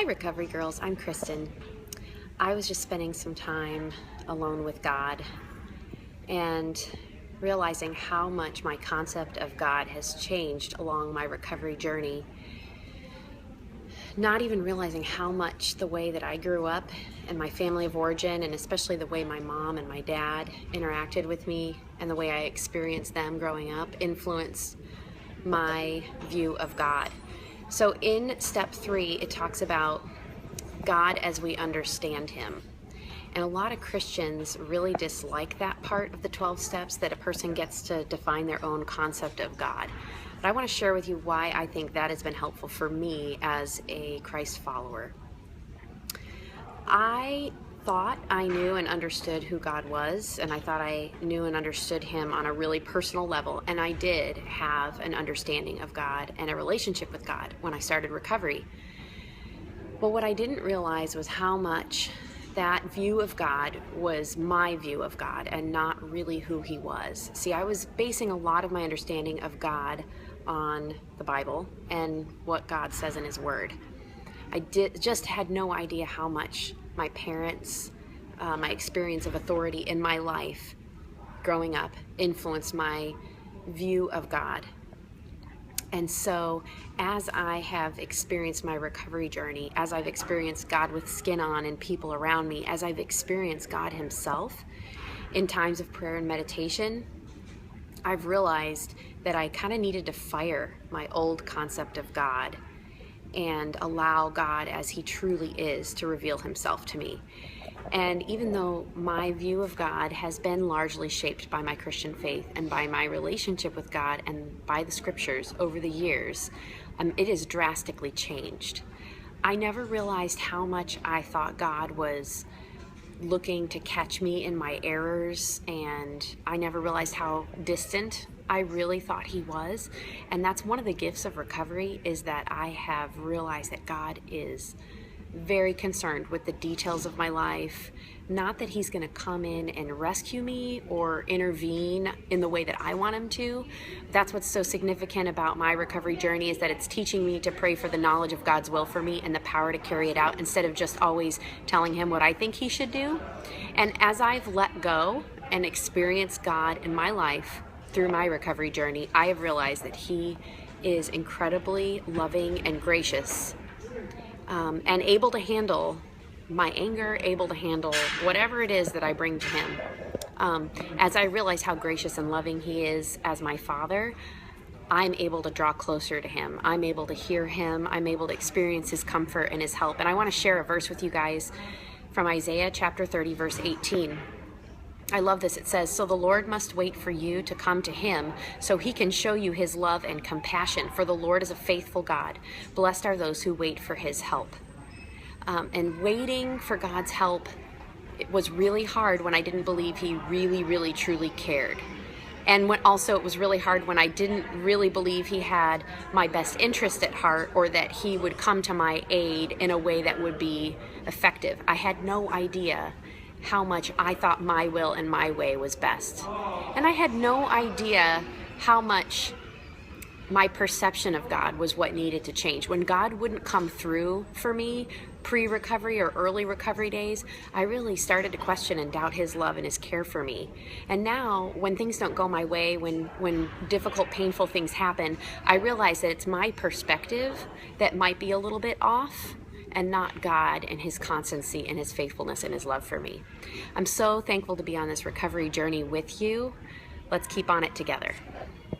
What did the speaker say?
Hi Recovery Girls, I'm Kristin. I was just spending some time alone with God and realizing how much my concept of God has changed along my recovery journey. Not even realizing how much the way that I grew up and my family of origin, and especially the way my mom and my dad interacted with me and the way I experienced them growing up, influenced my view of God. So in step 3, it talks about God as we understand him. And a lot of Christians really dislike that part of the 12 steps, that a person gets to define their own concept of God. But I want to share with you why I think that has been helpful for me as a Christ follower. I thought I knew and understood who God was, and I thought I knew and understood him on a really personal level, and I did have an understanding of God and a relationship with God when I started recovery. But what I didn't realize was how much that view of God was my view of God and not really who he was. See, I was basing a lot of my understanding of God on the Bible and what God says in his word. I just had no idea how much my parents, my experience of authority in my life growing up influenced my view of God. And so as I have experienced my recovery journey, as I've experienced God with skin on and people around me, as I've experienced God himself in times of prayer and meditation, I've realized that I kind of needed to fire my old concept of God and allow God as he truly is to reveal himself to me. And even though my view of God has been largely shaped by my Christian faith and by my relationship with God and by the scriptures over the years, it has drastically changed. I never realized how much I thought God was looking to catch me in my errors, and I never realized how distant I really thought he was. And that's one of the gifts of recovery, is that I have realized that God is very concerned with the details of my life. Not that he's going to come in and rescue me or intervene in the way that I want him to. That's what's so significant about my recovery journey, is that it's teaching me to pray for the knowledge of God's will for me and the power to carry it out, instead of just always telling him what I think he should do. And as I've let go and experienced God in my life through my recovery journey, I have realized that he is incredibly loving and gracious, and able to handle my anger, able to handle whatever it is that I bring to him. As I realize how gracious and loving he is as my father, I'm able to draw closer to him. I'm able to hear him. I'm able to experience his comfort and his help. And I want to share a verse with you guys from Isaiah chapter 30, verse 18. I love this. It says, "So the Lord must wait for you to come to him, so he can show you his love and compassion. For the Lord is a faithful God. Blessed are those who wait for his help." And waiting for God's help, it was really hard when I didn't believe he really, really, truly cared. And also it was really hard when I didn't really believe he had my best interest at heart, or that he would come to my aid in a way that would be effective. I had no idea how much I thought my will and my way was best. And I had no idea how much my perception of God was what needed to change. When God wouldn't come through for me pre-recovery or early recovery days, I really started to question and doubt his love and his care for me. And now when things don't go my way, when difficult, painful things happen, I realize that it's my perspective that might be a little bit off, and not God and his constancy and his faithfulness and his love for me. I'm so thankful to be on this recovery journey with you. Let's keep on it together.